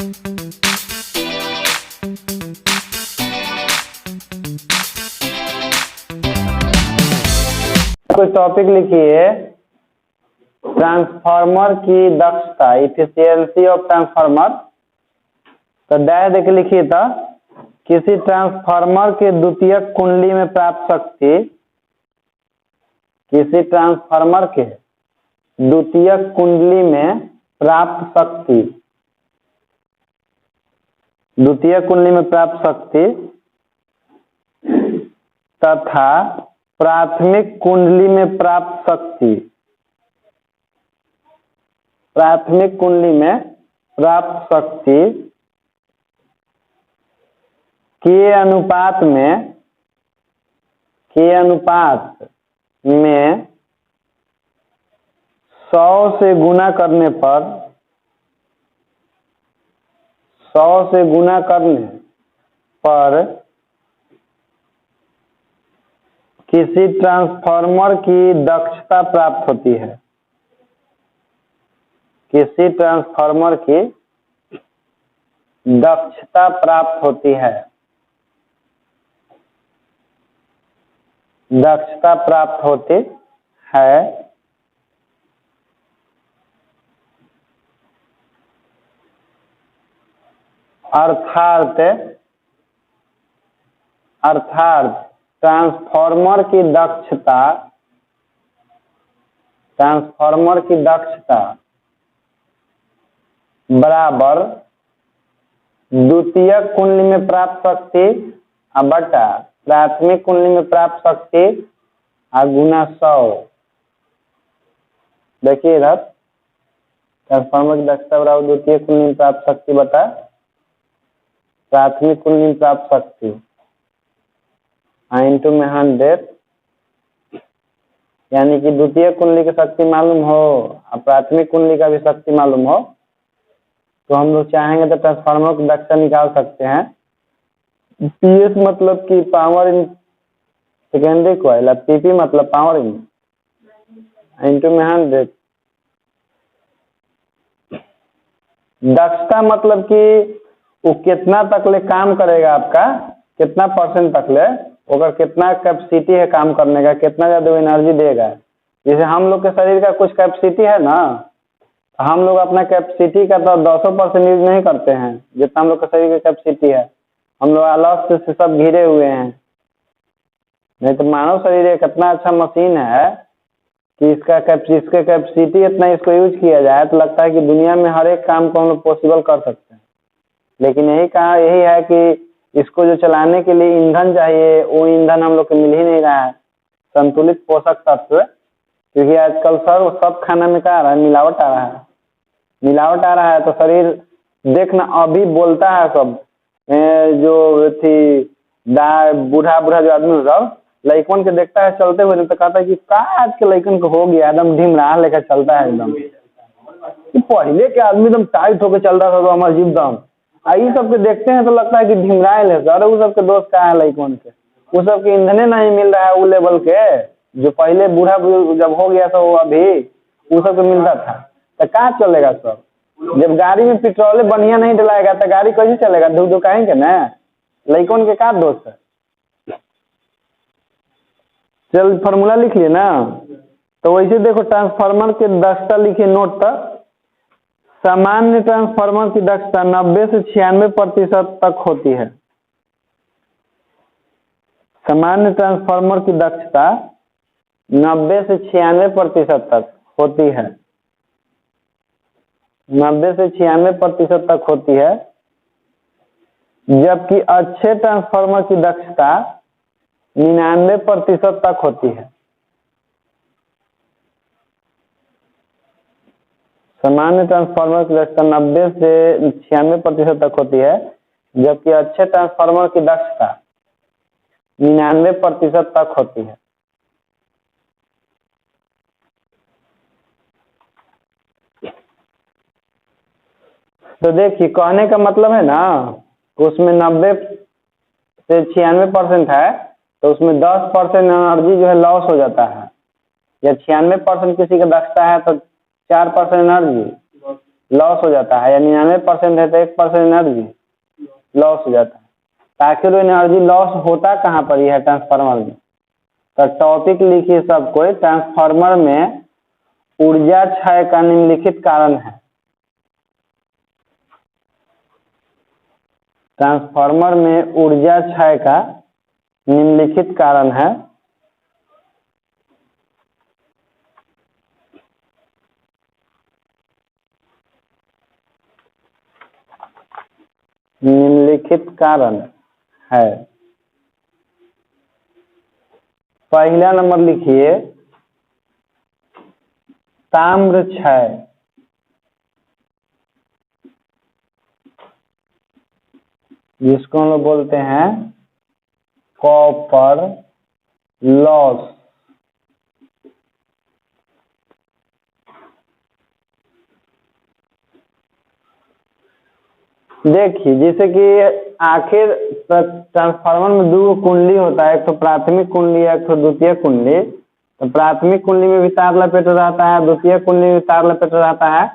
कुछ टॉपिक लिखिए। ट्रांसफार्मर की दक्षता, इफिशियंसी ऑफ ट्रांसफार्मर। तो डैश देके लिखिए था, किसी ट्रांसफार्मर के द्वितीयक कुंडली में प्राप्त शक्ति, किसी ट्रांसफार्मर के द्वितीयक कुंडली में प्राप्त शक्ति, द्वितीयक कुंडली में प्राप्त शक्ति तथा प्राथमिक कुंडली में प्राप्त शक्ति, प्राथमिक कुंडली में प्राप्त शक्ति के अनुपात में 100 से गुना करने पर, 100 से गुना करने पर किसी ट्रांसफार्मर की दक्षता प्राप्त होती है, किसी ट्रांसफार्मर की दक्षता प्राप्त होती है, दक्षता प्राप्त होती है। अर्थात ट्रांसफार्मर की दक्षता, ट्रांसफार्मर की दक्षता बराबर द्वितीयक कुंडली में प्राप्त शक्ति बटा प्राथमिक कुंडली में प्राप्त शक्ति गुना 100। देखिए इधर, ट्रांसफार्मर की दक्षता बराबर द्वितीयक कुंडली में प्राप्त शक्ति बटा प्राथमिक कुंडली में प्राप्त शक्ति इंटू में 100, यानी कि द्वितीय कुंडली की शक्ति मालूम हो और प्राथमिक कुंडली का भी शक्ति मालूम हो तो हम लोग चाहेंगे तो ट्रांसफार्मर की दक्षता निकाल सकते हैं। पीएस मतलब कि power in secondary coil, PP मतलब पावर इन इंटू में 100। दक्षता मतलब कि वो कितना तक ले काम करेगा, आपका कितना परसेंट तक ले, अगर कितना कैपेसिटी है काम करने का, कितना ज़्यादा एनर्जी देगा। जैसे हम लोग के शरीर का कुछ कैपेसिटी है ना, तो हम लोग अपना कैपेसिटी का तो 200% यूज नहीं करते हैं, जितना हम लोग के शरीर का कैपेसिटी है। हम लोग अलग से सब घिरे हुए हैं। नहीं तो मानव शरीर एक इतना अच्छा मशीन है कि इसका कैपेसिटी इतना इसको यूज किया जाए तो लगता है कि दुनिया में हर एक काम को हम लोग पॉसिबल कर सकते हैं। लेकिन यही है कि इसको जो चलाने के लिए ईंधन चाहिए, वो ईंधन हम लोग को मिल ही नहीं रहा है, संतुलित पोषक तत्व। क्योंकि आजकल सब खाना में क्या आ रहा है, मिलावट आ रहा है। मिलावट आ रहा है तो शरीर देखना अभी बोलता है सब, जो थी बूढ़ा जो आदमी सब लइकन के देखता है चलते हुए तो कहता है कि का आज के लइकन को हो गया, एकदम ढिमराह लेकर चलता है एकदम। पहले के आदमी एकदम टाइट होकर चलता था तो हमारे जीव दम, आई सबके देखते हैं तो लगता है कि ढिमराए ले। अरे वो सबके दोस्त क्या है लइकन के, वो सबके ईंधने नहीं मिल रहा है वो लेवल के, जो पहले बूढ़ा जब हो गया था वो अभी वो सबके मिलता था। तो कहाँ चलेगा सब, जब गाड़ी में पेट्रोल बढ़िया नहीं डलाएगा तो गाड़ी कैसे चलेगा, धुक कहेंगे ना। लइकन के क्या दोस्त है। चल फॉर्मूला लिख लिए ना, तो वैसे देखो ट्रांसफार्मर के दक्षता लिखिए नोट तक। सामान्य ट्रांसफार्मर की दक्षता 90 से 96% तक होती है। सामान्य ट्रांसफार्मर की दक्षता 90 से 96% तक होती है, 90 से 96% तक होती है। जबकि अच्छे ट्रांसफार्मर की दक्षता 99% तक होती है। सामान्य ट्रांसफार्मर की दक्षता 90 से 96% तक होती है, जबकि अच्छे ट्रांसफार्मर की दक्षता 99% तक होती है। तो देखिए कहने का मतलब है ना, उसमें 90 से 96% है तो उसमें 10% एनर्जी जो है लॉस हो जाता है, या 96% किसी का दक्षता है तो 4% एनर्जी, लॉस हो जाता है, या 99% है तो 1% एनर्जी लॉस हो जाता है। तो आखिर एनर्जी लॉस होता कहाँ पर ही है ट्रांसफार्मर में? तो टॉपिक लिखिए सब कोई, ट्रांसफार्मर में ऊर्जा क्षय का निम्नलिखित कारण है। ट्रांसफार्मर में ऊर्जा क्षय का निम्नलिखित कारण है। निम्नलिखित कारण है। पहला नंबर लिखिए ताम्र क्षय। जिसको हम लोग बोलते हैं कॉपर लॉस। देखिए जैसे कि आखिर ट्रांसफार्मर में दो कुंडली होता है, एक तो प्राथमिक कुंडली है, एक तो द्वितीय कुंडली। तो प्राथमिक कुंडली में भी तार लपेटा रहता है, द्वितीय कुंडली में तार लपेटा रहता है।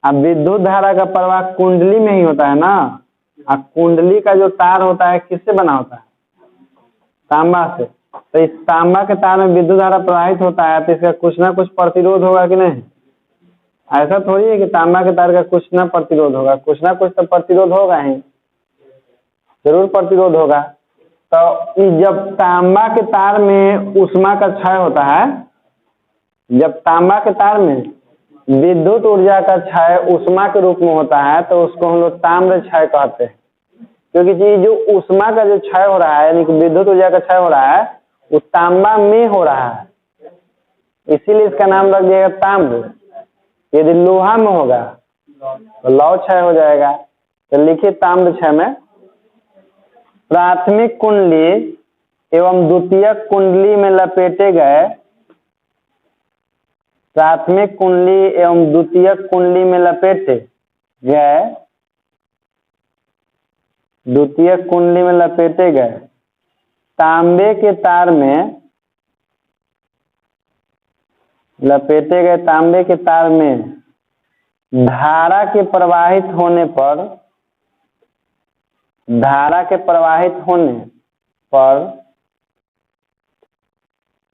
अब विद्युत धारा का प्रवाह कुंडली में ही होता है ना। अब कुंडली का जो तार होता है किससे बना होता है? तांबा से। तो इस तांबा के तार में विद्युत धारा प्रवाहित होता है, तो इसका कुछ ना कुछ प्रतिरोध होगा कि नहीं? ऐसा थोड़ी है कि तांबा के तार का कुछ ना प्रतिरोध होगा, कुछ ना कुछ तो प्रतिरोध होगा ही, जरूर प्रतिरोध होगा। तो जब तांबा के तार में ऊष्मा का क्षय होता है, जब तांबा के तार में विद्युत ऊर्जा का क्षय ऊष्मा के रूप में होता है, तो उसको हम लोग ताम्र क्षय कहते हैं। क्योंकि जी जो ऊष्मा का जो क्षय हो रहा है, यानी कि विद्युत ऊर्जा का क्षय हो रहा है, वो तांबा में हो रहा है, इसीलिए इसका नाम रख दिया ताम्र। यदि लोहा में होगा तो लौह क्षय हो जाएगा। तो लिखिए ताम्र क्षय में प्राथमिक कुंडली एवं द्वितीयक कुंडली में लपेटे गए, प्राथमिक कुंडली एवं द्वितीयक कुंडली में लपेटे गए, द्वितीयक कुंडली में लपेटे गए तांबे के तार में, लपेटे गए तांबे के तार में धारा के प्रवाहित होने पर, धारा के प्रवाहित होने पर,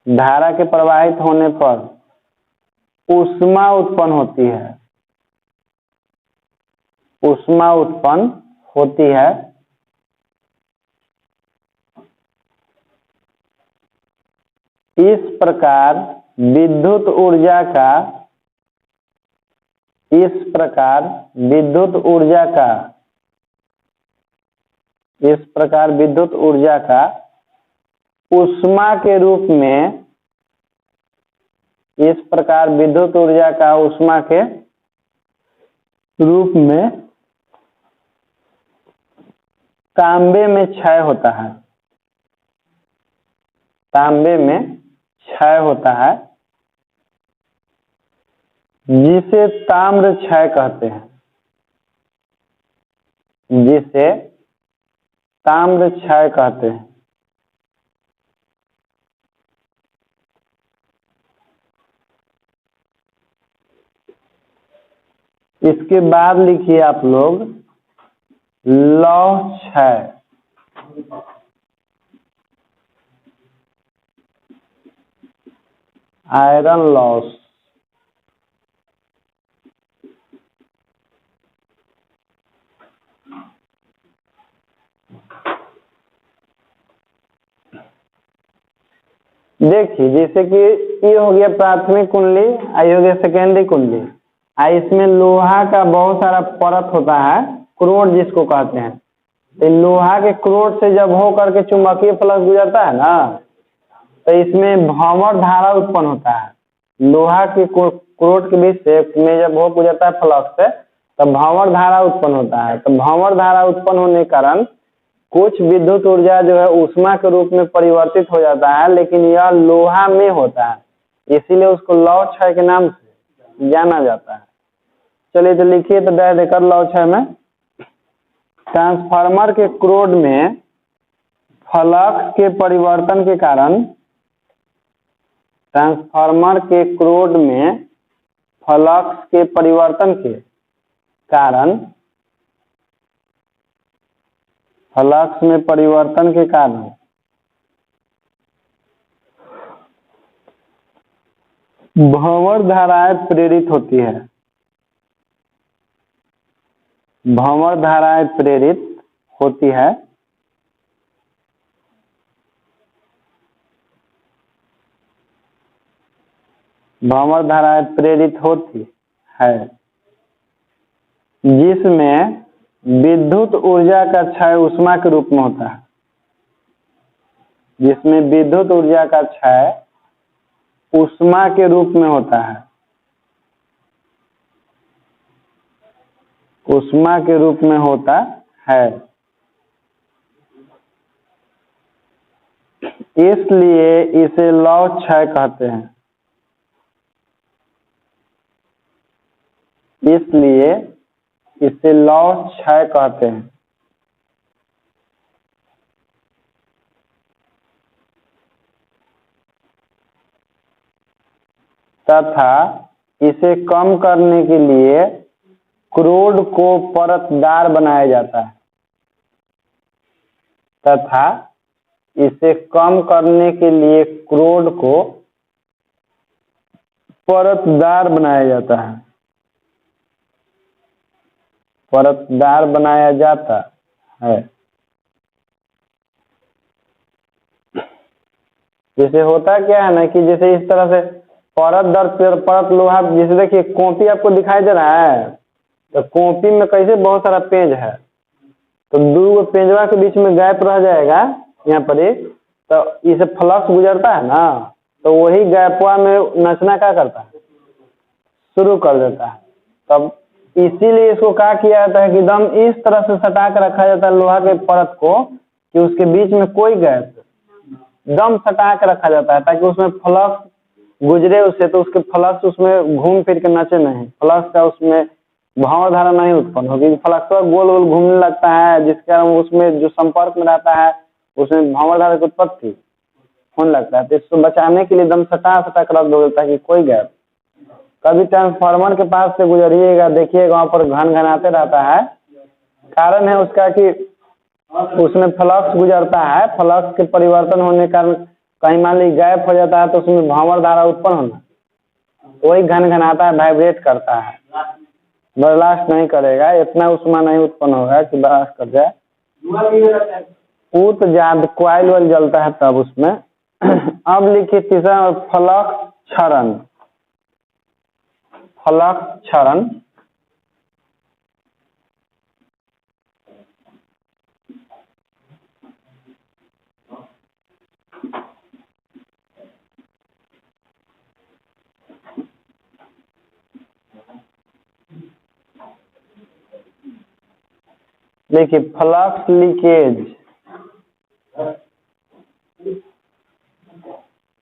धारा के प्रवाहित होने पर ऊष्मा उत्पन्न होती है, ऊष्मा उत्पन्न होती है। इस प्रकार विद्युत ऊर्जा का, इस प्रकार विद्युत ऊर्जा का, इस प्रकार विद्युत ऊर्जा का ऊष्मा के रूप में, इस प्रकार विद्युत ऊर्जा का ऊष्मा के रूप में तांबे में क्षय होता है, तांबे में क्षय होता है, जिसे ताम्र क्षय कहते हैं, जिसे ताम्र क्षय कहते हैं। इसके बाद लिखिए आप लोग लौह क्षय। Iron loss. देखिए जैसे कि ये हो गया प्राथमिक कुंडली, ये हो गया सेकेंडरी कुंडली। इसमें लोहा का बहुत सारा परत होता है, क्रोड जिसको कहते हैं। तो लोहा के क्रोड से जब हो करके चुंबकीय फ्लक्स गुजरता है ना, तो इसमें भंवर धारा उत्पन्न होता है। लोहा के क्रोड के बीच से में जब हो गुजरता है फ्लक्स से, तब भंवर धारा उत्पन्न होता है। तो भंवर धारा उत्पन्न होने के कारण कुछ विद्युत ऊर्जा जो है ऊष्मा के रूप में परिवर्तित हो जाता है, लेकिन यह लोहा में होता है, इसीलिए उसको लौह क्षय के नाम से जाना जाता है। चलिए तो लिखिए तो दे देकर लौह क्षय में ट्रांसफार्मर के क्रोड में फ्लक्स के परिवर्तन के कारण, ट्रांसफार्मर के क्रोड में फ्लक्स के परिवर्तन के कारण, फ्लक्स में परिवर्तन के कारण भंवर धाराएं प्रेरित होती है। भंवर धाराएं प्रेरित होती है। भंवर धाराएं प्रेरित होती है जिसमें विद्युत ऊर्जा का क्षय ऊष्मा के रूप में होता है। जिसमें विद्युत ऊर्जा का क्षय ऊष्मा के रूप में होता है। ऊष्मा के रूप में होता है। इसलिए इसे लौह क्षय कहते हैं। इसलिए इसे लौह क्षय कहते हैं। तथा इसे कम करने के लिए क्रोड को परतदार बनाया जाता है। तथा इसे कम करने के लिए क्रोड को परतदार बनाया जाता है। परतदार बनाया जाता है। जैसे होता क्या है ना कि जैसे इस तरह से परत दर परत लोहा, जैसे देखिए कॉपी आपको दिखाई दे रहा है, तो कॉपी में कैसे बहुत सारा पेज है, तो दो पेजवा के बीच में गैप रह जाएगा यहाँ पर ही, तो इसे फ्लक्स गुजरता है ना, तो वही गैपवा में नचना क्या करता है, शुरू कर देता है। तब इसीलिए इसको क्या किया जाता है कि एकदम इस तरह से सटा कर रखा जाता है लोहा के परत को कि उसके बीच में कोई गैप, दम सटा के रखा जाता है ताकि उसमें फ्लक्स गुजरे उससे, तो उसके फ्लक्स उसमें घूम फिर के नचे नहीं, फ्लक्स का उसमें भंवर धारा नहीं उत्पन्न होगी। फ्लक्स गोल गोल घूमने लगता है जिसके कारण उसमें जो संपर्क में रहता है उसमें भंवर धारा की उत्पत्ति होने लगता है। तो इसको बचाने के लिए एकदम सटा सटा कर रख दो ताकि कोई गैप। कभी ट्रांसफार्मर के पास से गुजरिएगा, देखिएगा वहाँ पर घन घनाते रहता है। कारण है उसका कि उसमें फ्लक्स गुजरता है, फ्लक्स के परिवर्तन होने के कारण कहीं मान ली गैप हो जाता है तो उसमें भंवर धारा उत्पन्न होना, वही घन घनाता है, वाइब्रेट करता है, बर्दाश्त नहीं करेगा, इतना ऊष्मा नहीं उत्पन्न होगा कि बर्दाश्त कर जाए। ऊत जाद क्वाइल वाइल जलता है तब उसमें। अब लिखिए तीसरा, फ्लक्स क्षरण। फ्लक्स क्षरण देखिए, फ्लक्स लीकेज,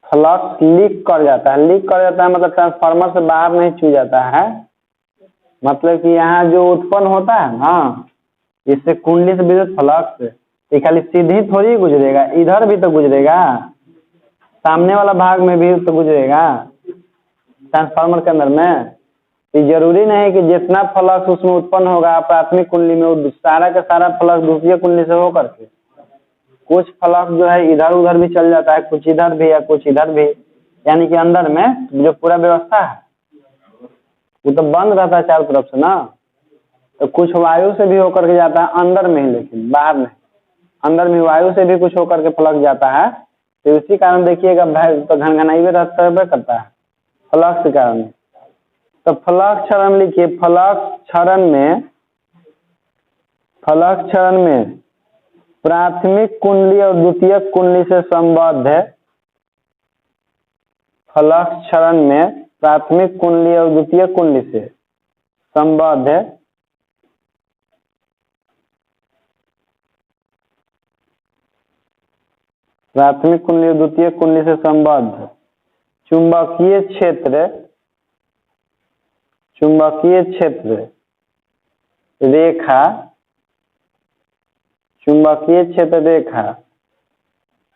फ्लक्स लीक कर जाता है। लीक कर जाता है मतलब ट्रांसफार्मर से बाहर नहीं छू जाता है, मतलब कि यहाँ जो उत्पन्न होता है ना, इससे कुंडली से विद्युत फ्लक्स ये खाली सीधी थोड़ी गुजरेगा, इधर भी तो गुजरेगा, सामने वाला भाग में भी तो गुजरेगा ट्रांसफार्मर के अंदर में। ये जरूरी नहीं कि जितना फ्लक्स उसमें उत्पन्न होगा प्राथमिक कुंडली में सारा का सारा फ्लक्स दूसरी कुंडली से होकर के, कुछ फ्लक्स जो है इधर उधर भी चल जाता है, कुछ इधर भी या कुछ इधर भी, यानी कि अंदर में जो पूरा व्यवस्था है वो तो बंद रहता है चारों तरफ से ना, तो कुछ वायु से भी होकर के जाता है अंदर में ही, लेकिन बाहर नहीं। अंदर में वायु से भी कुछ होकर के फ्लक्स जाता है, तो इसी कारण देखिएगा तो घनघनाई करता है फ्लक्स के कारण। तो फ्लक्स क्षरण लिखिए, फ्लक्स क्षरण में प्राथमिक कुंडली और द्वितीयक कुंडली से संबद्ध है। फ्लक्स क्षरण में प्राथमिक कुंडली और द्वितीयक कुंडली से संबद्ध है। प्राथमिक कुंडली और द्वितीयक कुंडली से संबद्ध चुंबकीय क्षेत्र रेखा, चुंबकीय क्षेत्र रेखा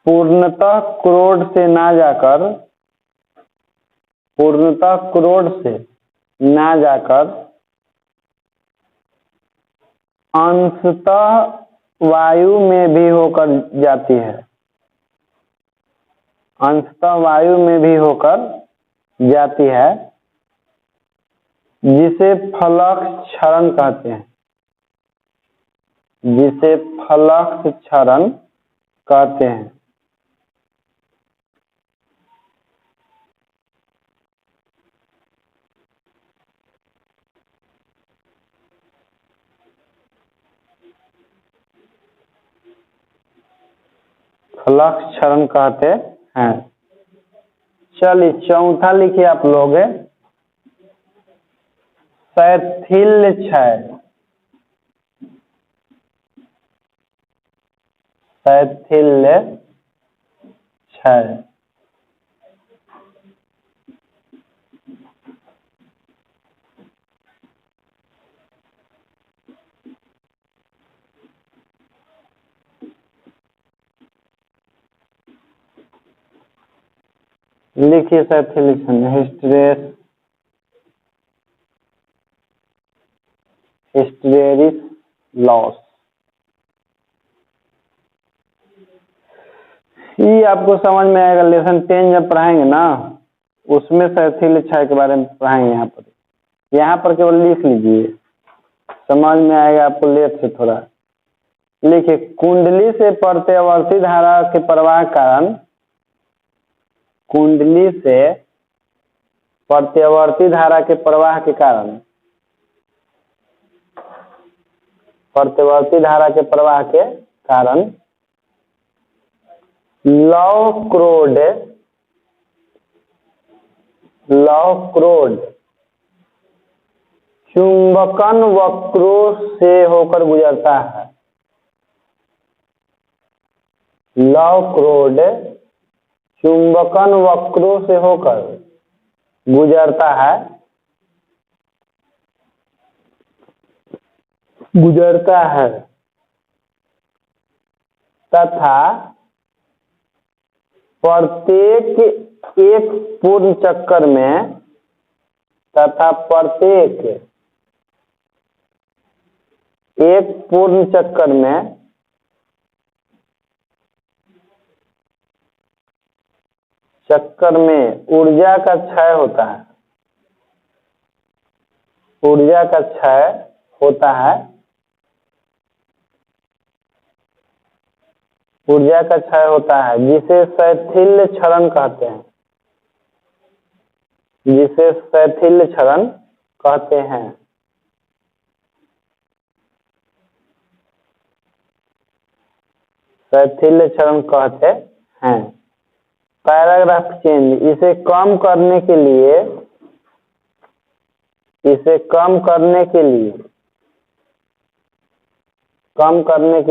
पूर्णतः क्रोड से ना जाकर अंशतः वायु में भी होकर जाती है, अंशतः वायु में भी होकर जाती है, जिसे फ्लक्स क्षरण कहते हैं, जिसे फ्लक्स क्षरण कहते हैं। फ्लक्स क्षरण कहते हैं। चलिए चौथा लिखिए आप लोग, शैथिल्य क्षय, शैथिल्य क्षय। लिखिए शैथिल्य क्षय, हिस्टेरेसिस लॉस। ये आपको समझ में आएगा, लेसन 10 जब पढ़ाएंगे ना उसमें शैथिल्य क्षय के बारे में पढ़ाएंगे। यहाँ पर केवल लिख लीजिए, समझ में आएगा आपको लेट से थोड़ा। लिखिए कुंडली से प्रत्यावर्ती धारा के प्रवाह के कारण, कुंडली से प्रत्यावर्ती धारा के प्रवाह के कारण, प्रत्यावर्ती धारा के प्रवाह के कारण लौक्रोड चुंबकन वक्रों से होकर गुजरता है। लौक्रोड चुंबकन वक्रों से होकर गुजरता है, तथा प्रत्येक एक पूर्ण चक्कर में, तथा प्रत्येक एक पूर्ण चक्कर में ऊर्जा का क्षय होता है, ऊर्जा का क्षय होता है, ऊर्जा का क्षय होता है, जिसे शैथिल्य क्षरण कहते हैं, जिसे शैथिल्य क्षरण कहते हैं। शैथिल्य क्षरण कहते हैं। पैराग्राफ चेंज, इसे कम करने के लिए, इसे कम करने के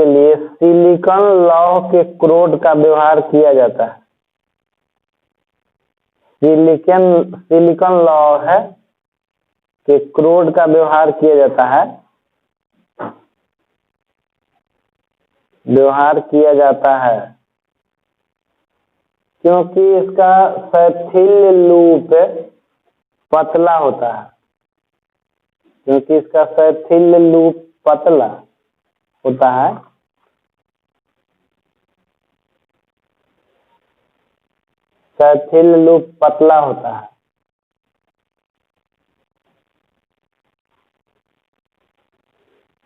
लिए सिलिकॉन लौह के क्रोड का व्यवहार किया जाता है। सिलिकॉन लौह है कि क्रोड का व्यवहार किया जाता है, व्यवहार किया जाता है, क्योंकि इसका शैथिल्य लूप पतला होता है, क्योंकि इसका शैथिल्य लूप पतला होता है। शैथिल्य लूप पतला होता है।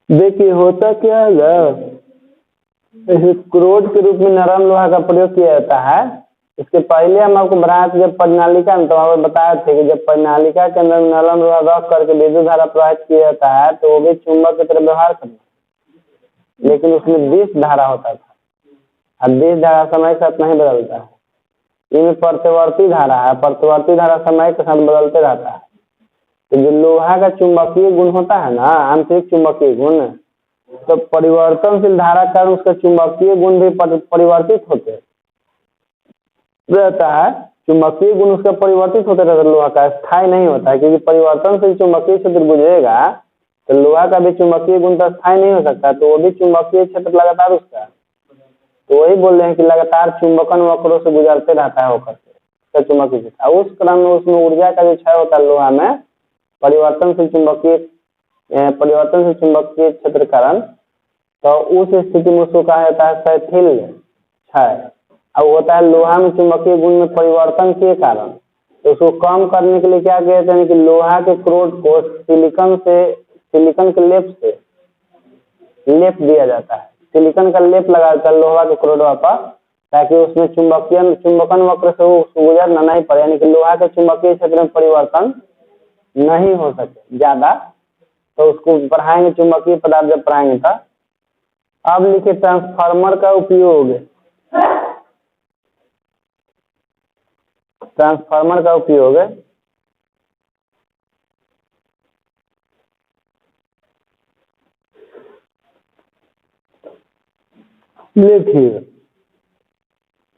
देखिए होता क्या है ना, इसे क्रोड के रूप में नरम लोहा का प्रयोग किया जाता है। इसके पहले हम आपको बताया था, जब परिनालिका में, तो हम बताए थे कि जब परिनालिका के अंदर नरम लोहा रख करके विद्युत धारा प्रवाहित किया जाता है तो वो भी चुंबक की तरह व्यवहार करता है, लेकिन उसमें दिश धारा होता था, और दिश धारा समय के साथ नहीं बदलता है। इनमें प्रत्यावर्ती धारा है, प्रत्यावर्ती धारा समय के साथ बदलते रहता है। तो जो लोहा का चुंबकीय गुण होता है ना, आंतरिक चुंबकीय गुण, तो परिवर्तनशील धारा के कारण उसका चुंबकीय गुण भी परिवर्तित होते रहता है। चुंबकीय गुण उसका परिवर्तित होते रहता है, लोहा का स्थायी नहीं होता है, क्योंकि परिवर्तनशील चुंबकीय क्षेत्र गुजरेगा तो लोहा का भी चुंबकीय गुण तो स्थायी नहीं हो सकता, तो वो भी चुंबकीय क्षेत्र लगातार उसका, तो वही बोल रहे हैं कि लगातार चुंबकन वक्रों से गुजरते रहता है होकर के चुंबकीय क्षेत्र। उस क्रम में उसमें ऊर्जा का जो क्षय होता है लोहा में, परिवर्तनशील चुंबकीय परिवर्तन से चुंबकीय क्षेत्र कारण, तो उस स्थिति में उसको कहा जाता है शैथिल क्षय। अब होता है लोहा में चुंबकीय गुण में परिवर्तन के कारण, तो उसको कम करने के लिए क्या कहते हैं कि लोहा के क्रोड को सिलिकॉन के लेप दिया जाता है। सिलिकॉन का लेप लगा देता है लोहा के क्रोडवा पर, ताकि उसमें चुंबकन वक्र से वो गुजरना नहीं पड़े, यानी कि लोहा के चुंबकीय क्षेत्र में परिवर्तन नहीं हो सके ज्यादा। तो उसको पढ़ाएंगे चुंबकीय पदार्थ जब पढ़ाएंगे था। अब लिखिए ट्रांसफार्मर का उपयोग। ट्रांसफार्मर का उपयोग लिखिए।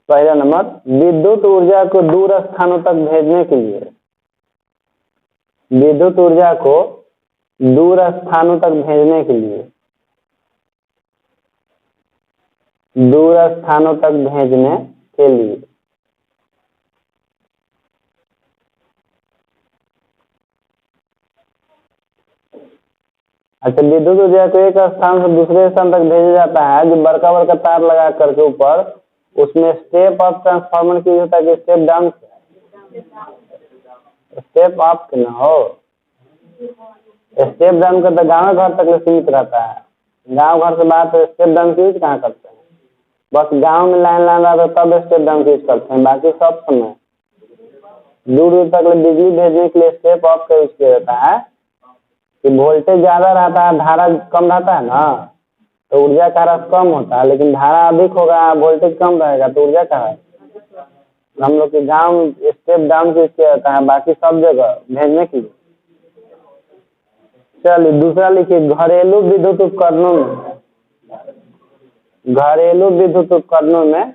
पहला नंबर, विद्युत ऊर्जा को दूर स्थानों तक भेजने के लिए, विद्युत ऊर्जा को दूर स्थानों तक भेजने के लिए, दूर स्थानों तक भेजने के लिए अच्छा, विद्युत ऊर्जा को एक स्थान से दूसरे स्थान तक भेजा जाता है जो बड़का बड़का तार लगा करके ऊपर, उसमें स्टेप अप ट्रांसफार्मर की होता है कि स्टेप डाउन, स्टेप अप के ना हो, स्टेप डाउन का तो गाँव घर तक सीमित रहता है। गांव घर से बात स्टेप डाउन की यूज कहाँ करते हैं? बस गांव में लाइन रहता तब स्टेप डाउन की यूज करते हैं, बाकी सब समय दूर दूर तक बिजली भेजने के लिए स्टेप अप का यूज किया जाता है। कि वोल्टेज ज्यादा रहता है, धारा कम रहता है ना, तो ऊर्जा का ह्रास कम होता है, लेकिन धारा अधिक होगा, वोल्टेज कम रहेगा तो ऊर्जा का है। हम लोग के गाँव में स्टेप डाउन का यूज किया जाता है, बाकी सब जगह भेजने के लिए। चलिए दूसरा लिखिए, घरेलू विद्युत उपकरणों में, घरेलू विद्युत उपकरणों में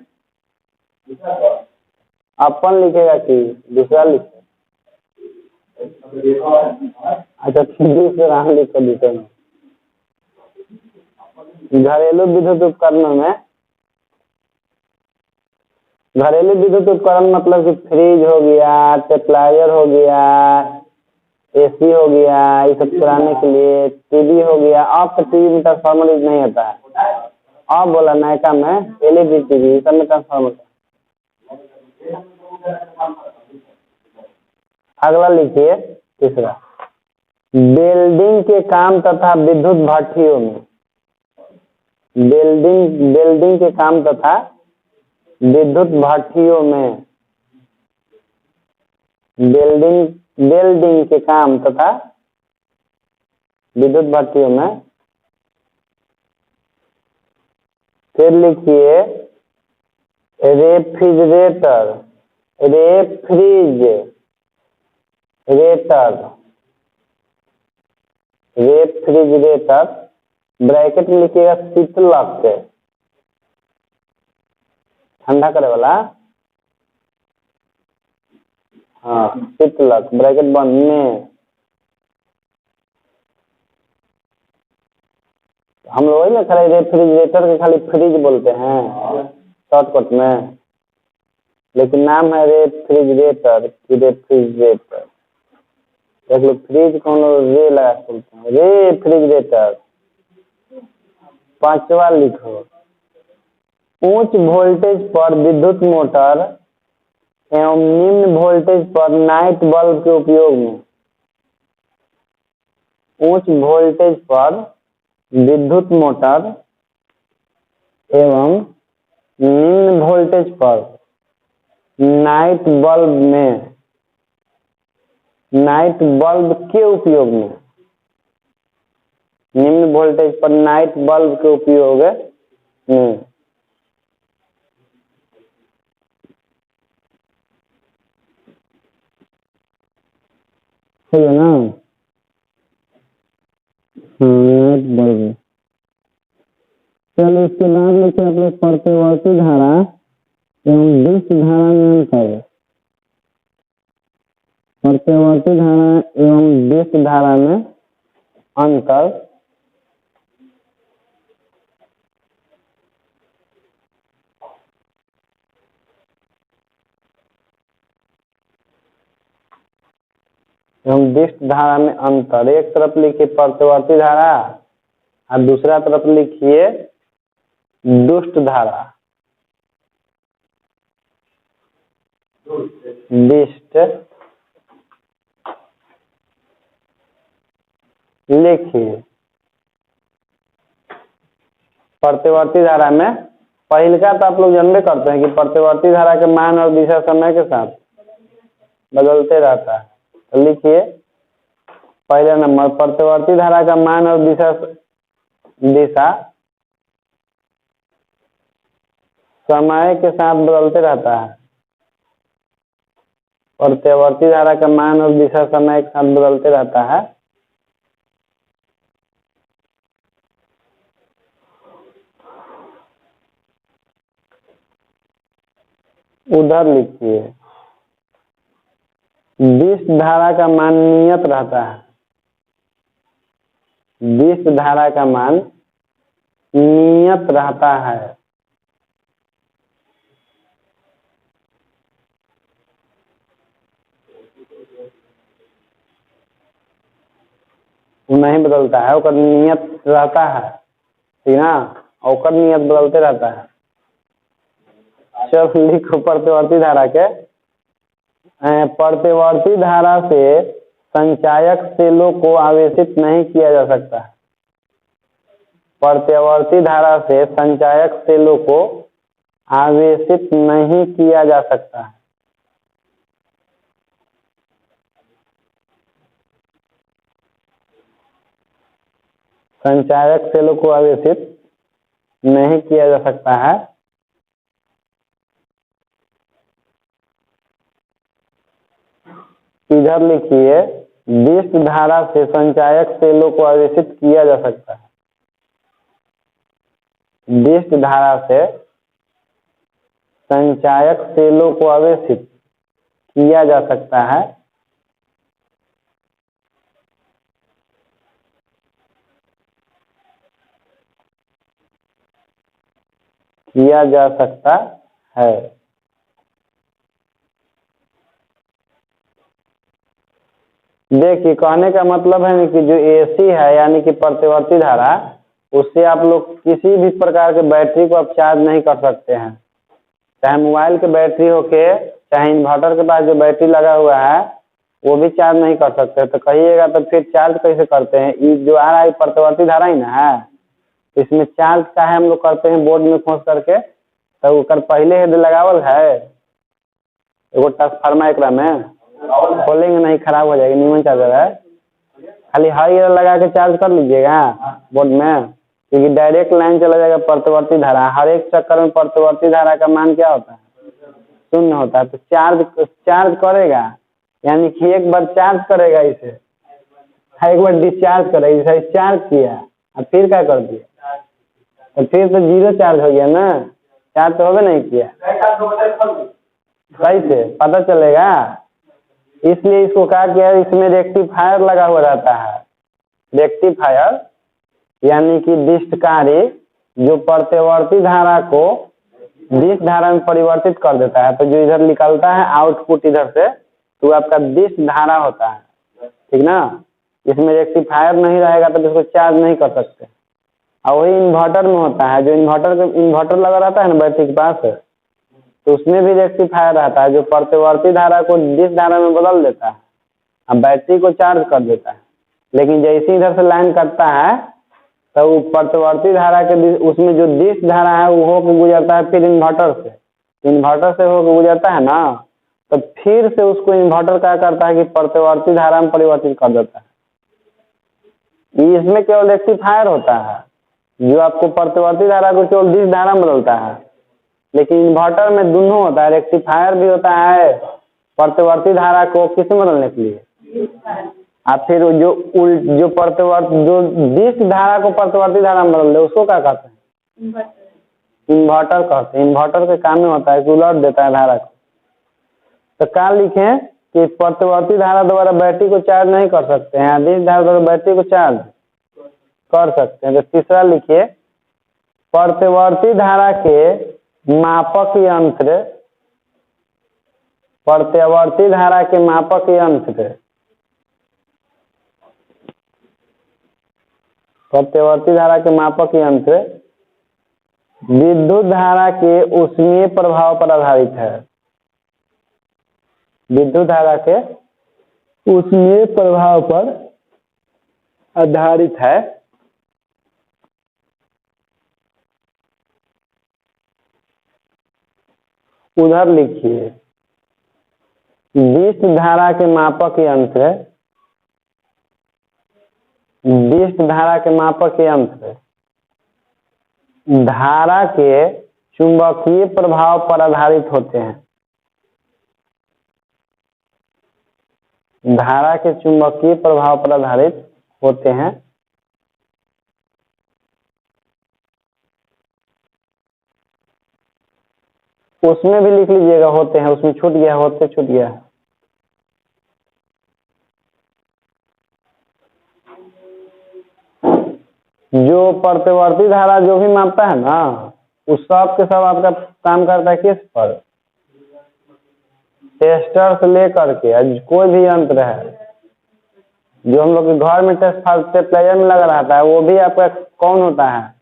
अपन लिखेगा कि दूसरा लिखे? अच्छा दूसरा लिखो दूसरे में। घरेलू विद्युत उपकरणों में, घरेलू विद्युत उपकरण मतलब कि फ्रिज हो गया, स्टेबलाइजर हो गया, एसी हो गया, ये सब चलाने के लिए, टीवी हो गया। अब तो टीवी में ट्रांसफार्मर यूज नहीं होता है, अब बोला नायका में एलईडी टीवी सब में ट्रांसफार्मर। अगला लिखिए तीसरा, वेल्डिंग के काम तथा विद्युत भट्ठियों में, वेल्डिंग के काम तथा विद्युत भट्ठियों में, वेल्डिंग के काम तथा विद्युत भट्ठियों में। फिर लिखिए रेफ्रिजरेटर, रेफ्रिजरेटर ब्रैकेट में लिखिएगा शीतलक, ठंडा करे वाला, हाँ शीतलक ब्रैकेट बंद में। हम लोग ना खाली रेफ्रिजरेटर के खाली फ्रिज बोलते हैं शॉर्टकट में, लेकिन नाम है रेफ्रिजरेटर। एक लोग फ्रिज को हम लोग रे लगा बोलते हैं, रेफ्रिजरेटर। पांचवा लिखो, उच्च वोल्टेज पर विद्युत मोटर एवं निम्न वोल्टेज पर नाइट बल्ब के उपयोग में, उच्च वोल्टेज पर विद्युत मोटर एवं निम्न वोल्टेज पर नाइट बल्ब में, नाइट बल्ब के उपयोग में, निम्न वोल्टेज पर नाइट बल्ब के उपयोग में। है ना, नाइट बल्ब। चलो इसके बाद लिखे अपने प्रत्यवर्ती धारा एवं डिस्क धारा में अंतर, प्रत्यवर्ती धारा एवं डिस्क धारा में अंतर। एवं दिष्ट धारा में अंतर। एक तरफ लिखिए प्रत्यवर्ती धारा और दूसरा तरफ लिखिए दुष्ट धारा। दिष्ट लिखिए। प्रत्यवर्ती धारा में पहले का तो आप लोग जानते करते हैं कि प्रत्यवर्ती धारा के मान और दिशा समय के साथ बदलते रहता है। तो लिखिए पहला नंबर, प्रत्यवर्ती धारा का मान और दिशा समय के साथ बदलते रहता है। प्रत्यवर्ती धारा का मान और दिशा समय के साथ बदलते रहता है। उधर लिखिए दिष्ट धारा का मान नियत रहता है। दिष्ट धारा का मान नियत रहता है। नहीं बदलता है, ओकर नियत रहता है, ठीक ना, ओकर नियत बदलते रहता है। चलो लिखो प्रत्यवर्ती धारा के। प्रत्यवर्ती धारा से संचायक सेलों को आवेशित नहीं किया जा सकता। प्रत्यवर्ती धारा से संचायक सेलों को आवेशित नहीं किया जा सकता है। संचायक सेलों को आवेशित नहीं किया जा सकता है। इधर लिखिए दिष्ट धारा से संचायक सेलों को आवेशित किया जा सकता है। दिष्ट धारा से संचायक सेलों को आवेशित किया जा सकता है। किया जा सकता है। देखिए कहने का मतलब है कि जो एसी है यानी कि प्रत्यवर्ती धारा, उससे आप लोग किसी भी प्रकार के बैटरी को आप चार्ज नहीं कर सकते हैं। चाहे मोबाइल के बैटरी हो के, चाहे इन्वर्टर के पास जो बैटरी लगा हुआ है वो भी चार्ज नहीं कर सकते। तो कहिएगा तो फिर चार्ज कैसे करते हैं? ये जो आ रहा है प्रत्यवर्ती धारा ही ना है, इसमें चार्ज का है हम लोग करते हैं बोर्ड में खोस करके। तो ओकर पहले हेड लगावल है एगो ट्रांसफार्मर, एकरा में खोलेंगे नहीं खराब हो जाएगी, नीमन चार्जर है। खाली हाई लगा के चार्ज कर लीजिएगा बोर्ड में, क्योंकि डायरेक्ट लाइन चला जाएगा प्रत्यवर्ती धारा। हर एक चक्कर में प्रत्यवर्ती धारा का मान क्या होता है? शून्य होता है। तो चार्ज करेगा यानी कि एक बार चार्ज करेगा इसे, एक बार डिस्चार्ज करेगा। इसे चार्ज किया और फिर क्या कर दिया तो फिर तो जीरो चार्ज हो गया ना, चार्ज तो होगा नहीं किया। सही से पता चलेगा, इसलिए इसको कहा गया इसमें रेक्टिफायर लगा हुआ रहता है। रेक्टिफायर यानी कि दिष्टकारी जो प्रत्यवर्ती धारा को दिष्ट धारा में परिवर्तित कर देता है। तो जो इधर निकलता है आउटपुट इधर से, तो आपका दिष्ट धारा होता है, ठीक ना। इसमें रेक्टिफायर नहीं रहेगा तो इसको चार्ज नहीं कर सकते। और वही इन्वर्टर में होता है, जो इन्वर्टर लगा रहता है ना बैटरी के पास, तो उसमें भी रेक्टिफायर रहता है जो प्रत्यवर्ती धारा को दिष्ट धारा में बदल देता है और बैटरी को चार्ज कर देता है। लेकिन जैसे इधर से लाइन कटता है तो वो प्रत्यवर्ती धारा के उसमें जो दिष्ट धारा है वो होकर गुजरता है फिर इन्वर्टर से होकर गुजरता है ना, तो फिर से उसको इन्वर्टर क्या करता है कि प्रत्यवर्ती धारा में परिवर्तित कर देता है। इसमें केवल रेक्टिफायर होता है जो आपको प्रत्यवर्ती धारा को केवल दिष्ट धारा में बदलता है। लेकिन इन्वर्टर में दोनों होता है, रेक्टिफायर भी होता है प्रत्यवर्ती धारा को किस में बदलने के लिए, और फिर जो दिष्ट धारा को प्रत्यवर्ती धारा में बदल दे उसको क्या कहते हैं? इन्वर्टर कहते हैं। इन्वर्टर के काम में होता है कि उलट देता है धारा को। तो क्या लिखें कि प्रत्यवर्ती धारा द्वारा बैटरी को चार्ज नहीं कर सकते हैं, दिष्ट धारा द्वारा बैटरी को चार्ज कर सकते हैं। तो तीसरा लिखिए प्रत्यवर्ती धारा के मापक यंत्र, प्रत्यवर्ती धारा के मापक यंत्र प्रत्यवर्ती धारा के मापक यंत्र विद्युत धारा के ऊष्मीय प्रभाव पर आधारित है। विद्युत धारा के ऊष्मीय प्रभाव पर आधारित है। उधर लिखिए, विद्युत धारा के मापक यंत्र, विद्युत धारा के मापक यंत्र धारा के चुंबकीय प्रभाव पर आधारित होते हैं। धारा के चुंबकीय प्रभाव पर आधारित होते हैं। उसमें भी लिख लीजिएगा होते हैं, उसमें छूट गया, होते छूट गया। जो प्रत्यवर्ती धारा जो भी मापता है ना, उस सब के सब आपका काम करता है किस पर? टेस्टर से लेकर के कोई भी यंत्र है जो हम लोग के घर में टेस्ट में लगा रहता है, वो भी आपका कौन होता है?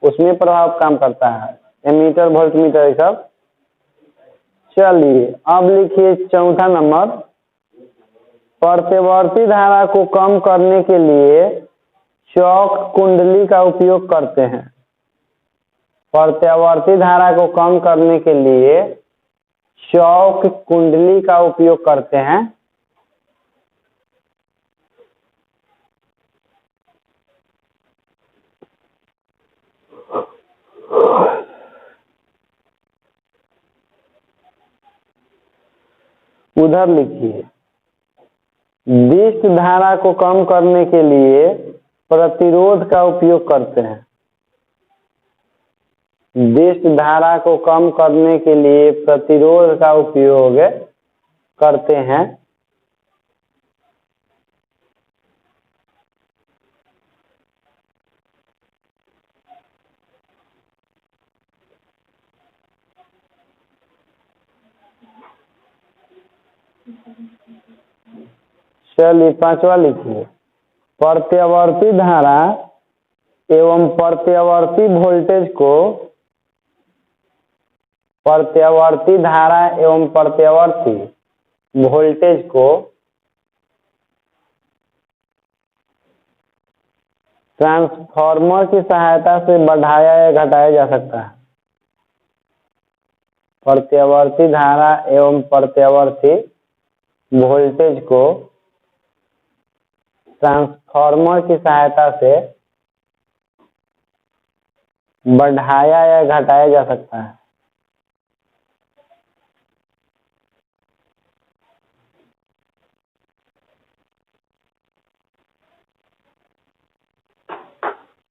उसमें प्रभाव काम करता है, एमीटर वोल्टमीटर ये सब। चलिए अब लिखिए चौथा नंबर, प्रत्यवर्ती धारा को कम करने के लिए चौक कुंडली का उपयोग करते हैं। प्रत्यवर्ती धारा को कम करने के लिए चौक कुंडली का उपयोग करते हैं। उधर लिखिए, विद्युत धारा को कम करने के लिए प्रतिरोध का उपयोग करते हैं। विद्युत धारा को कम करने के लिए प्रतिरोध का उपयोग करते हैं। चलिए पांचवा लिखिए, प्रत्यवर्ती धारा एवं प्रत्यवर्ती वोल्टेज को, प्रत्यवर्ती धारा एवं प्रत्यवर्ती वोल्टेज को ट्रांसफार्मर की सहायता से बढ़ाया या घटाया जा सकता है। प्रत्यवर्ती धारा एवं प्रत्यवर्ती वोल्टेज को ट्रांसफार्मर की सहायता से बढ़ाया या घटाया जा सकता है।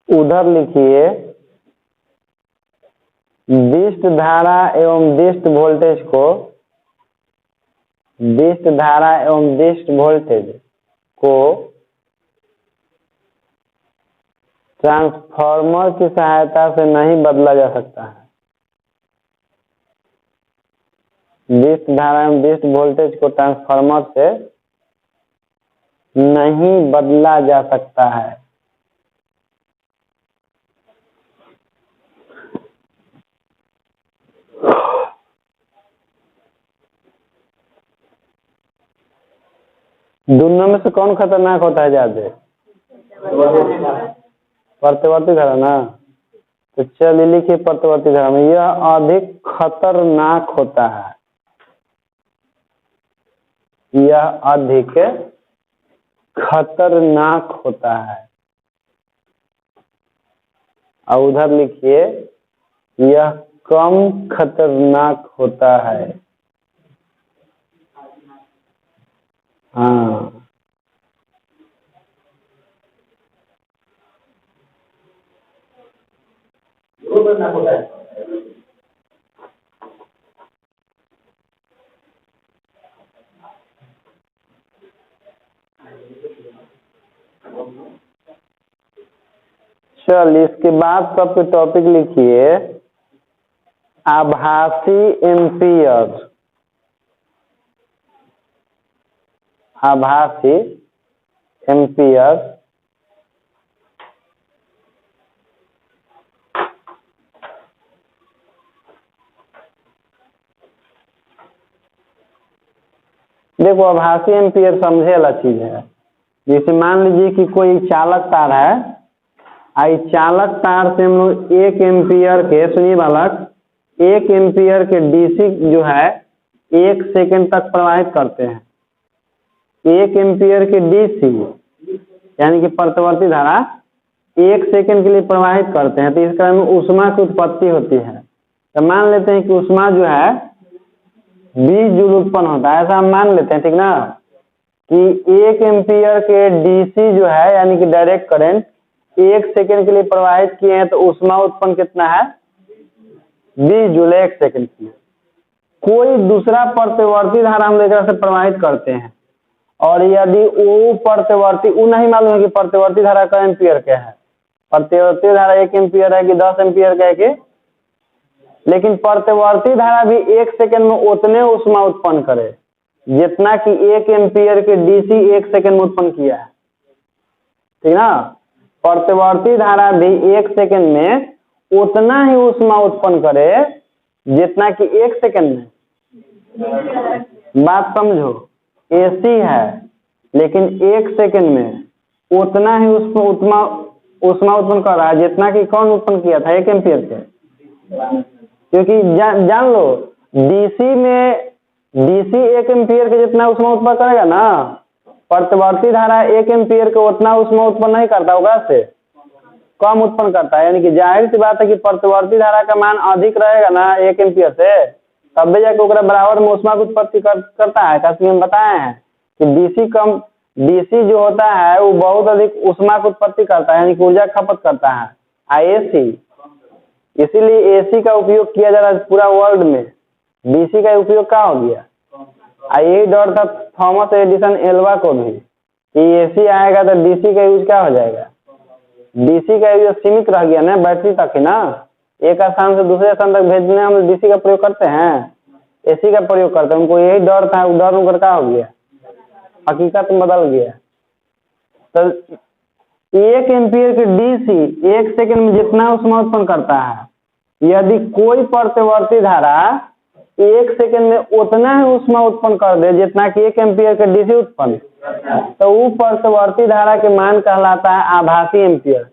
उधर लिखिए, विद्युत धारा एवं विद्युत वोल्टेज को, विद्युत धारा एवं विद्युत वोल्टेज को ट्रांसफार्मर की सहायता से नहीं बदला जा सकता है। विद्युत धारा एवं विद्युत वोल्टेज को ट्रांसफार्मर से नहीं बदला जा सकता है। दोनों में से कौन खतरनाक होता है ज्यादा? प्रत्यवर्ती धारा ना। तो चलिए लिखिए, प्रत्यवर्ती धारा में यह अधिक खतरनाक होता है। यह अधिक खतरनाक होता है। और उधर लिखिए, यह कम खतरनाक होता है। हाँ, होता है। चल इसके बाद सबके टॉपिक लिखिए, आभासी एम्पियर। आभासी एम्पियर देखो आभासी एम्पियर समझे वाला चीज है। जैसे मान लीजिए कि कोई चालक तार है, आई चालक तार से हम लोग 1 एम्पियर के, सुनिए बालक, 1 एम्पियर के डीसी जो है 1 सेकंड तक प्रवाहित करते हैं। 1 एम्पियर के डीसी यानी कि प्रतिवर्ती धारा 1 सेकंड के लिए प्रवाहित करते हैं, तो इस क्रम में ऊष्मा की उत्पत्ति होती है। तो मान लेते हैं कि ऊष्मा जो है 20 जूल उत्पन्न होता है, ऐसा हम मान लेते हैं, ठीक ना, कि 1 एम्पियर के डीसी जो है यानी कि डायरेक्ट करंट 1 सेकंड के लिए प्रवाहित किए हैं, तो ऊष्मा उत्पन्न कितना है 20 जूल 1 सेकंड के लिए। कोई दूसरा प्रतिवर्ती धारा हम एक से प्रवाहित करते हैं, और यदि वो प्रतिवर्ती, वो नहीं मालूम है कि प्रतिवर्ती धारा का एम्पियर क्या है, प्रतिवर्ती धारा 1 एम्पियर है कि 10 एम्पियर का है कि, लेकिन प्रतिवर्ती धारा भी 1 सेकंड में उतने ऊष्मा उत्पन्न करे जितना कि 1 एम्पियर के डीसी 1 सेकंड में उत्पन्न किया है, ठीक ना। प्रतिवर्ती धारा भी 1 सेकंड में उतना ही ऊष्मा उत्पन्न करे जितना कि 1 सेकंड में, बात समझो, एसी है लेकिन 1 सेकंड में उतना ही ऊष्मा उत्पन्न कर रहा है जितना कि कौन उत्पन्न किया था 1 एम्पियर के। क्योंकि जान लो डीसी में, डीसी 1 एम्पियर के जितना ऊष्मा उत्पन्न करेगा ना, प्रतिवर्ती धारा 1 एम्पियर के उतना ऊष्मा उत्पन्न नहीं करता होगा, से कम उत्पन्न करता है। यानी कि जाहिर सी बात है कि प्रतिवर्ती धारा का मान अधिक रहेगा ना 1 एम्पियर से, तब भी जाके ओकरा बराबर में ऊष्मा की उत्पत्ति करता है। क्योंकि हम बताए हैं कि डीसी जो होता है वो बहुत अधिक ऊष्मा की उत्पत्ति करता है, यानी कि ऊर्जा खपत करता है। एसी, इसीलिए एसी का उपयोग किया जा रहा है पूरा वर्ल्ड में, डीसी का उपयोग क्या हो गया। यही डर था थॉमस एडिसन एल्वा को भी कि एसी आएगा तो डीसी का यूज क्या हो जाएगा, डीसी का यूज सीमित रह गया ना, बैटरी तक ही ना, एक स्थान से दूसरे स्थान तक भेजने हम डीसी का प्रयोग करते हैं, एसी का प्रयोग करते हैं। उनको यही डर था, डर उनका क्या हो गया, हकीकत में बदल गया। तो 1 एम्पियर के डीसी 1 सेकंड में जितना ऊष्मा उत्पन्न करता है, यदि कोई प्रतिवर्ती धारा 1 सेकंड में उतना ही ऊष्मा उत्पन्न कर दे जितना कि 1 एम्पियर के डीसी उत्पन्न, तो वो प्रतिवर्ती धारा के मान कहलाता है आभासी एम्पियर।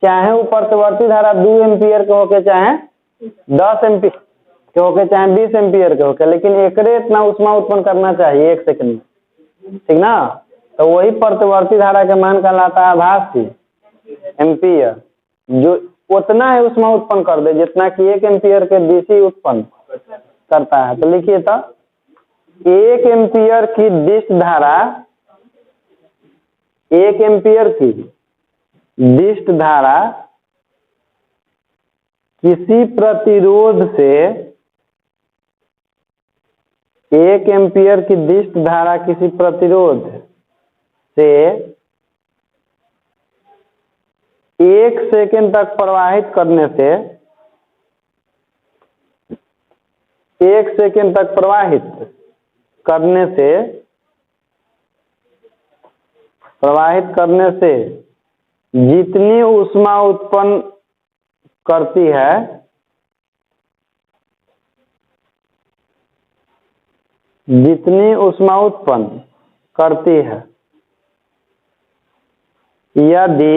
चाहे वो प्रतिवर्ती धारा 2 एम्पियर के होके, चाहे 10 एम्पियर के होके, चाहे 20 एम्पियर के होके, लेकिन एकरे इतना ऊष्मा उत्पन्न करना चाहिए 1 सेकंड में, ठीक ना। तो वही प्रतिवर्ती धारा के मान कहलाता है आभासी एम्पियर, जो उतना ही ऊष्मा उत्पन्न कर दे जितना कि 1 एम्पियर के डीसी उत्पन्न करता है। तो लिखिए तो 1 एम्पियर की डिस्ट धारा, 1 एम्पियर की डिस्ट धारा किसी प्रतिरोध से, 1 एम्पियर की डिस्ट धारा किसी प्रतिरोध से 1 सेकंड तक प्रवाहित करने से, 1 सेकंड तक प्रवाहित करने से जितनी ऊष्मा उत्पन्न करती है, जितनी ऊष्मा उत्पन्न करती है, यदि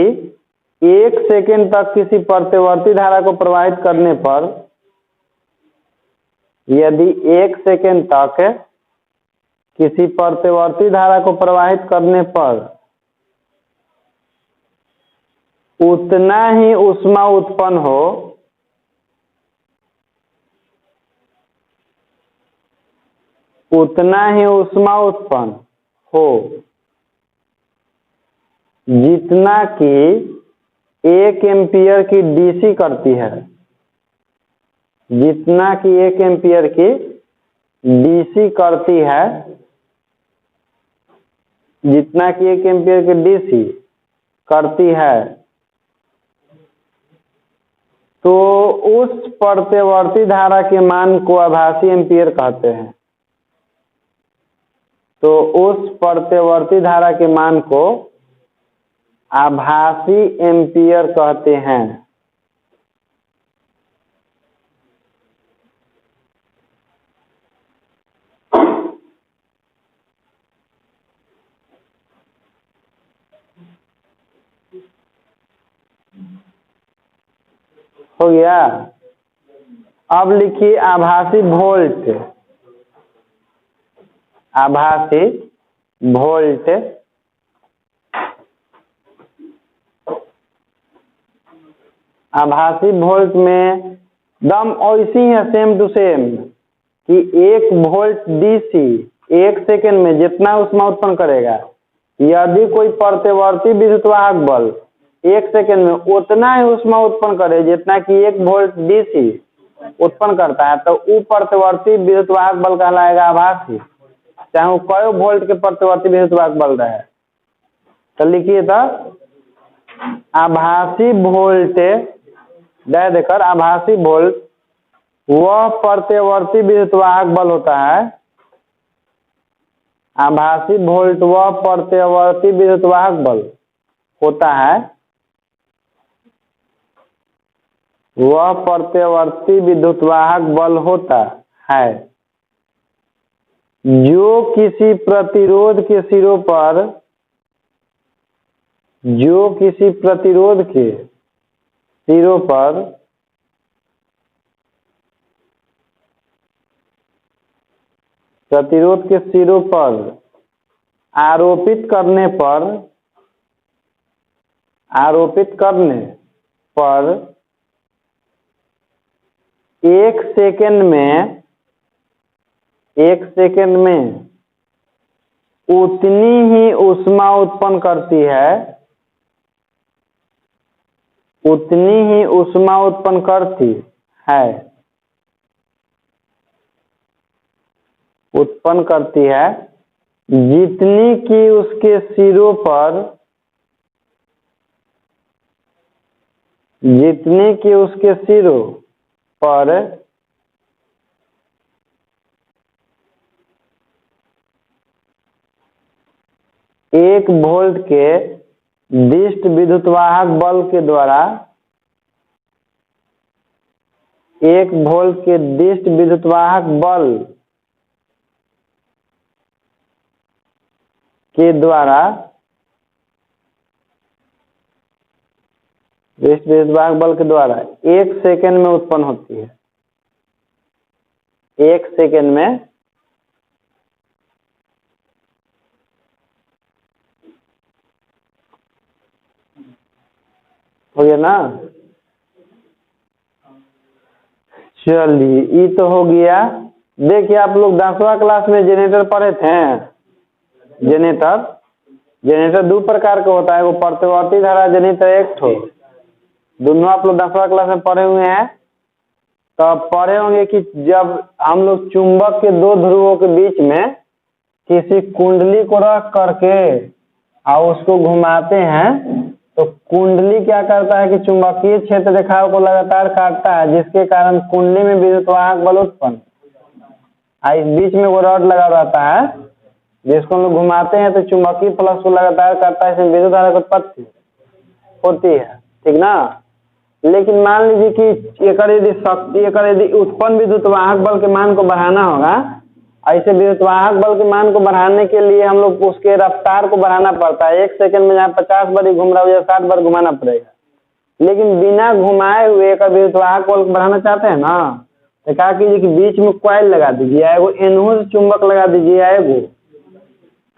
1 सेकंड तक किसी प्रतिवर्ती धारा को प्रवाहित करने पर, यदि 1 सेकंड तक किसी प्रतिवर्ती धारा को प्रवाहित करने पर उतना ही ऊष्मा उत्पन्न हो, उतना ही ऊष्मा उत्पन्न हो जितना कि 1 एम्पियर की डीसी करती है, जितना कि 1 एम्पियर की डीसी करती है, जितना कि 1 एम्पियर की डीसी करती है, तो उस प्रतिवर्ती धारा के मान को आभासी एम्पियर कहते हैं। तो उस प्रतिवर्ती धारा के मान को आभासी एम्पियर कहते हैं। हो गया। अब लिखिए आभासी वोल्ट। आभासी वोल्ट आभासी वोल्ट में दम ऐसी है सेम टू सेम कि 1 वोल्ट डीसी 1 सेकेंड में जितना ऊष्मा उत्पन्न करेगा, यदि कोई प्रत्यवर्ती विद्युत वाहक बल 1 सेकेंड में उतना ही ऊष्मा उत्पन्न करे जितना कि 1 वोल्ट डीसी उत्पन्न करता है, तो वो प्रत्यवर्ती विद्युत वाहक बल कहलाएगा आभासी, चाहे वो कई वोल्ट के प्रत्यवर्ती विद्युत वाहक बल रहे। तो लिखिए तो आभासी वोल्ट दे देकर आभासी वोल्ट वह प्रत्यवर्ती विद्युत वाहक बल होता है। आभासी वोल्ट वह प्रत्यवर्ती विद्युत वाहक बल होता है, वह प्रत्यवर्ती विद्युत वाहक बल होता है जो किसी प्रतिरोध के सिरों पर प्रतिरोध के सिरों पर आरोपित करने पर 1 सेकेंड में उतनी ही ऊष्मा उत्पन्न करती है, जितनी कि उसके सिरों पर 1 वोल्ट के दिष्ट विद्युत वाहक बल के द्वारा 1 वोल्ट के दिष्ट विद्युत वाहक बल के द्वारा 1 सेकेंड में उत्पन्न होती है। 1 सेकेंड में हो गया ना। चलिए ये तो हो गया। देखिए आप लोग 10वां क्लास में जनरेटर पढ़े थे। जनरेटर 2 प्रकार का होता है, वो प्रत्यवर्ती धारा जनित एक ठो। दोनों आप लोग 10वां क्लास में पढ़े हुए हैं। तो पढ़े होंगे कि जब हम लोग चुंबक के 2 ध्रुवों के बीच में किसी कुंडली को रख करके और उसको घुमाते हैं, तो कुंडली क्या करता है कि चुंबकीय क्षेत्र रेखाओं को लगातार काटता है, जिसके कारण कुंडली में विद्युत वाहक बल उत्पन्न। इस बीच में वो रॉड लगा रहता है जिसको हम लोग घुमाते हैं, तो चुंबकीय फ्लक्स को लगातार काटता है, इसमें विद्युत धारा की उत्पत्ति होती है, ठीक ना। लेकिन मान लीजिए कि यदि उत्पन्न विद्युत वाहक बल के मान को बढ़ाना होगा, ऐसे विद्युत वाहक बल के मान को बढ़ाने के लिए हम लोग उसके रफ्तार को बढ़ाना पड़ता है। 1 सेकंड में जहाँ 50 बार ही घूम रहा है 60 बार घुमाना पड़ेगा। लेकिन बिना घुमाए हुए का विद्युत वाहक बल को बढ़ाना चाहते हैं ना, तो क्या कीजिए कि बीच में कॉइल लगा दीजिए, एगो एनोड चुंबक लगा दीजिए,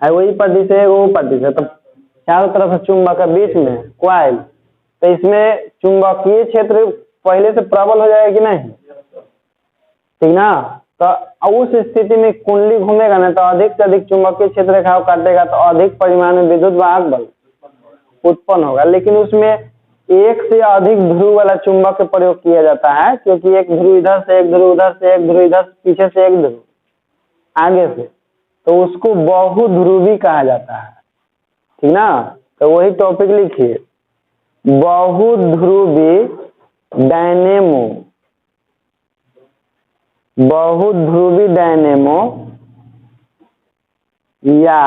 एगो ई पट्टी से एगो पट्टी से, तो चारों तरफ से चुंबक है, बीच में कॉइल। तो इसमें चुंबकीय क्षेत्र पहले से प्रबल हो जाएगा कि नहीं, ठीक ना। तो उस स्थिति में कुंडली घूमेगा ना, तो अधिक से अधिक चुंबकीय क्षेत्र रेखाओं काटेगा, तो अधिक परिमाण में विद्युत वाहक बल उत्पन्न होगा। लेकिन उसमें एक से अधिक ध्रुव वाला चुंबक का प्रयोग किया जाता है, क्योंकि एक ध्रुव इधर से, एक ध्रुव उधर से, एक ध्रुव इधर, पीछे से एक ध्रुव आगे से, तो उसको बहुध्रुवी कहा जाता है, ठीक ना। तो वही टॉपिक लिखिए, बहुध्रुवी डायनेमो या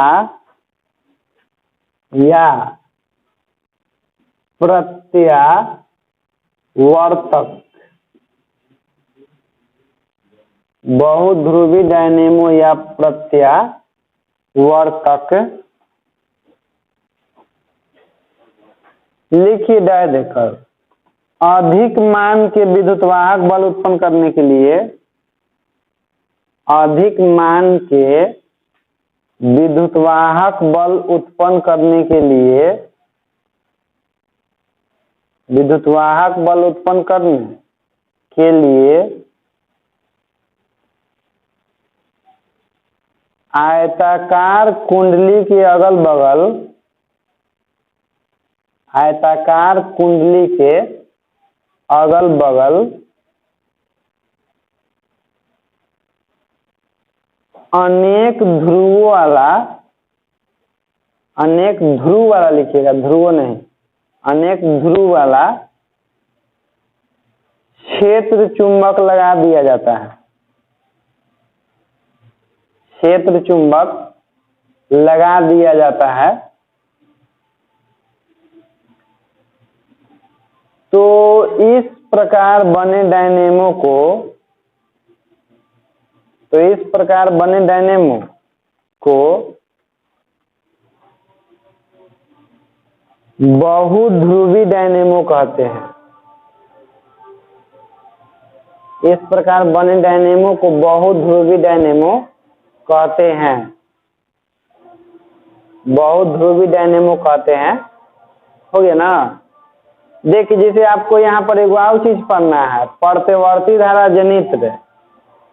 प्रत्यावर्तक। बहुध्रुवी डायनेमो या प्रत्यावर्तक लिखिए डाय देकर। अधिक मान के विद्युतवाहक बल उत्पन्न करने के लिए, अधिक मान के विद्युतवाहक बल उत्पन्न करने के लिए, विद्युतवाहक बल उत्पन्न करने के लिए आयताकार कुंडली के अगल बगल, आयताकार कुंडली के अगल बगल अनेक ध्रुवों वाला, अनेक ध्रुव वाला लिखिएगा, ध्रुव नहीं, अनेक ध्रुव वाला क्षेत्र चुंबक लगा दिया जाता है, क्षेत्र चुंबक लगा दिया जाता है। तो इस प्रकार बने डायनेमो को, तो इस प्रकार बने डायनेमो को बहुध्रुवी डायनेमो कहते हैं। इस प्रकार बने डायनेमो को बहुध्रुवी डायनेमो कहते हैं, बहुध्रुवी डायनेमो कहते हैं। हो गया ना। देखिए जैसे आपको यहाँ पर एक और चीज पढ़ना है, प्रतिवर्ती धारा जनित्र,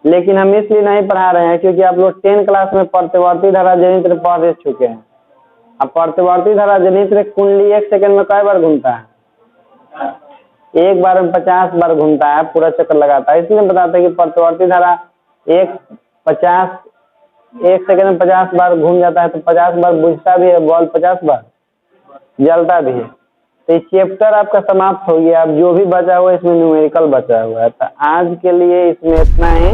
लेकिन हम इसलिए नहीं पढ़ा रहे हैं क्योंकि आप लोग 10 क्लास में प्रतिवर्ती धारा जनित्र पढ़ चुके हैं। अब प्रतिवर्ती धारा जनित्र कुंडली 1 सेकंड में कई बार घूमता है? एक बार में 50 बार घूमता है, पूरा चक्कर लगाता है। इसलिए बताते हैं कि प्रतिवर्ती धारा 1 सेकंड में 50 बार घूम जाता है, तो 50 बार बुझता भी है बॉल, 50 बार जलता भी है। तो ये चैप्टर आपका समाप्त हो गया। अब जो भी बचा हुआ है इसमें न्यूमेरिकल बचा हुआ है। तो आज के लिए इसमें इतना ही।